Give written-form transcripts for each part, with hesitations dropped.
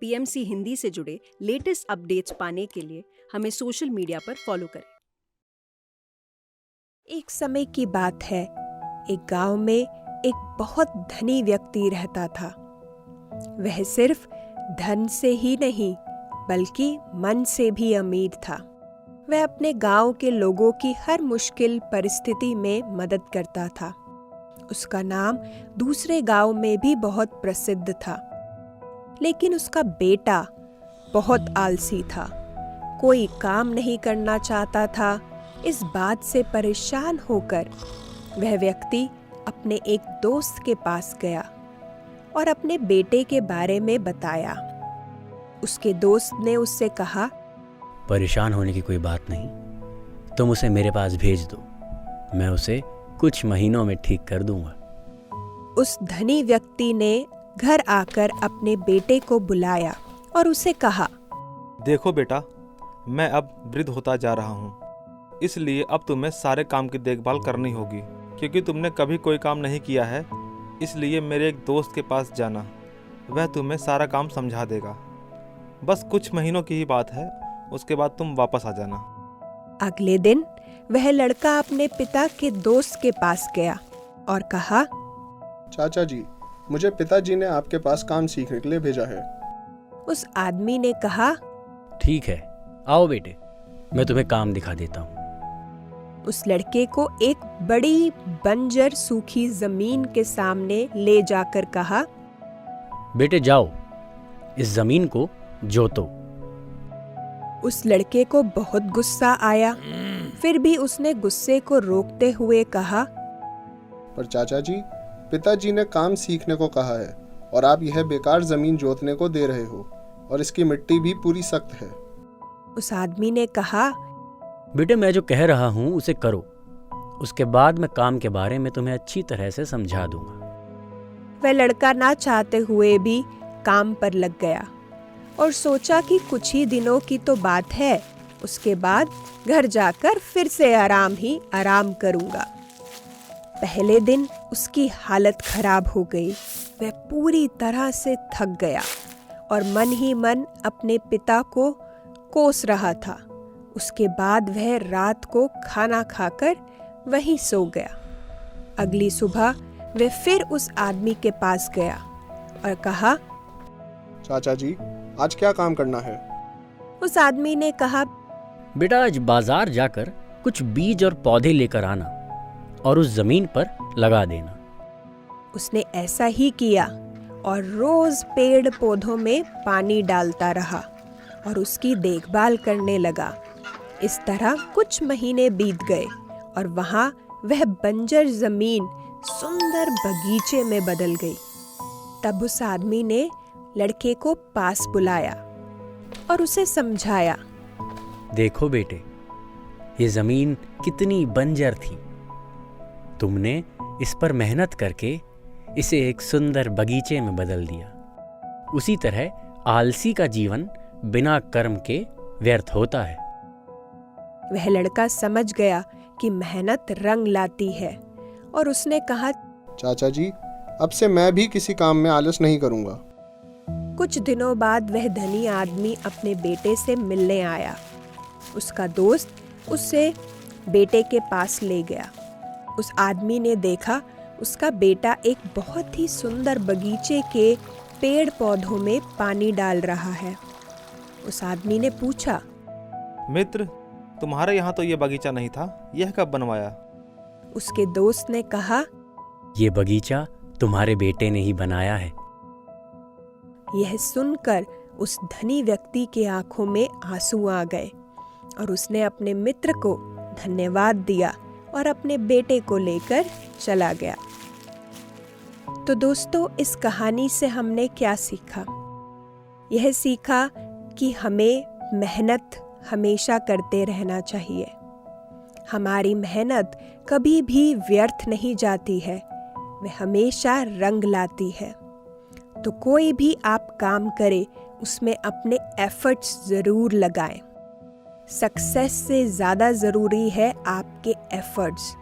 PMC Hindi से जुड़े latest updates पाने के लिए हमें सोशल मीडिया पर फॉलो करें। एक समय की बात है, एक गांव में एक बहुत धनी व्यक्ति रहता था। वह सिर्फ धन से ही नहीं बल्कि मन से भी अमीर था। वह अपने गांव के लोगों की हर मुश्किल परिस्थिति में मदद करता था। उसका नाम दूसरे गांव में भी बहुत प्रसिद्ध था। लेकिन उसका बेटा बहुत आलसी था, कोई काम नहीं करना चाहता था। इस बात से परेशान होकर वह व्यक्ति अपने एक दोस्त के पास गया और अपने बेटे के बारे में बताया। उसके दोस्त ने उससे कहा, परेशान होने की कोई बात नहीं, तुम उसे मेरे पास भेज दो, मैं उसे कुछ महीनों में ठीक कर दूंगा। उस धनी व्यक्ति ने घर आकर अपने बेटे को बुलाया और उसे कहा, देखो बेटा, मैं अब वृद्ध होता जा रहा हूँ, इसलिए अब तुम्हें सारे काम की देखभाल करनी होगी। क्योंकि तुमने कभी कोई काम नहीं किया है, इसलिए मेरे एक दोस्त के पास जाना, वह तुम्हें सारा काम समझा देगा। बस कुछ महीनों की ही बात है, उसके बाद तुम वापस आ जाना। अगले दिन वह लड़का अपने पिता के दोस्त के पास गया और कहा, चाचा जी, मुझे पिताजी ने आपके पास काम सीखने के लिए भेजा है। उस आदमी ने कहा, ठीक है, आओ बेटे, मैं तुम्हें काम दिखा देता हूँ। उस लड़के को एक बड़ी बंजर सूखी जमीन के सामने ले जाकर कहा, बेटे जाओ, इस जमीन को जोतो। उस लड़के को बहुत गुस्सा आया, फिर भी उसने गुस्से को रोकते हुए कहा, पर चाचा जी, पिताजी ने काम सीखने को कहा है और आप यह बेकार जमीन जोतने को दे रहे हो और इसकी मिट्टी भी पूरी सख्त है। उस आदमी ने कहा, बेटे मैं जो कह रहा हूँ उसे करो, उसके बाद मैं काम के बारे में तुम्हें अच्छी तरह से समझा दूंगा। वह लड़का ना चाहते हुए भी काम पर लग गया और सोचा कि कुछ ही दिनों की तो बात है, उसके बाद घर जाकर फिर से आराम करूंगा। पहले दिन उसकी हालत खराब हो गई। वह पूरी तरह से थक गया और मन ही मन अपने पिता को कोस रहा था। उसके बाद वह रात को खाना खाकर वहीं सो गया। अगली सुबह वह फिर उस आदमी के पास गया और कहा, चाचा जी, आज क्या काम करना है? उस आदमी ने कहा, बेटा आज बाजार जाकर कुछ बीज और पौधे लेकर आना और उस जमीन पर लगा देना। उसने ऐसा ही किया और रोज पेड़ पौधों में पानी डालता रहा और उसकी देखभाल करने लगा। इस तरह कुछ महीने बीत गए और वहां वह बंजर जमीन सुंदर बगीचे में बदल गई। तब उस आदमी ने लड़के को पास बुलाया और उसे समझाया, देखो बेटे, ये जमीन कितनी बंजर थी, तुमने इस पर मेहनत करके इसे एक सुंदर बगीचे में बदल दिया। उसी तरह आलसी का जीवन बिना कर्म के व्यर्थ होता है। वह लड़का समझ गया कि मेहनत रंग लाती है और उसने कहा, चाचा जी, अब से मैं भी किसी काम में आलस नहीं करूंगा। कुछ दिनों बाद वह धनी आदमी अपने बेटे से मिलने आया। उसका दोस्त उसे बेटे के पास ले गया। उस आदमी ने देखा उसका बेटा एक बहुत ही सुंदर बगीचे के पेड़ पौधों में पानी डाल रहा है। उस आदमी ने पूछा, मित्र, तुम्हारे यहाँ तो ये बगीचा नहीं था, यह कब बनवाया? उसके दोस्त ने कहा, ये बगीचा तुम्हारे बेटे ने ही बनाया है। यह सुनकर उस धनी व्यक्ति के आंखों में आंसू आ गए और उसने अपने मित्र को धन्यवाद दिया और अपने बेटे को लेकर चला गया। तो दोस्तों, इस कहानी से हमने क्या सीखा? यह सीखा कि हमें मेहनत हमेशा करते रहना चाहिए। हमारी मेहनत कभी भी व्यर्थ नहीं जाती है, वह हमेशा रंग लाती है। तो कोई भी आप काम करे, उसमें अपने एफर्ट्स ज़रूर लगाएं। सक्सेस से ज़्यादा ज़रूरी है आपके एफर्ट्स।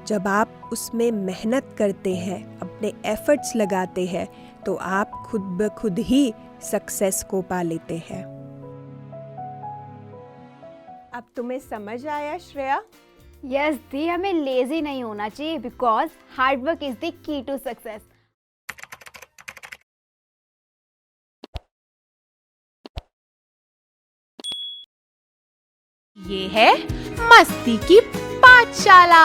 जब आप उसमें मेहनत करते हैं, अपने एफर्ट्स लगाते हैं, तो आप खुद ब खुद ही सक्सेस को पा लेते हैं। अब तुम्हें समझ आया श्रेया? यस दी, हमें लेजी नहीं होना चाहिए because hard work is the key to success. ये है मस्ती की पाठशाला।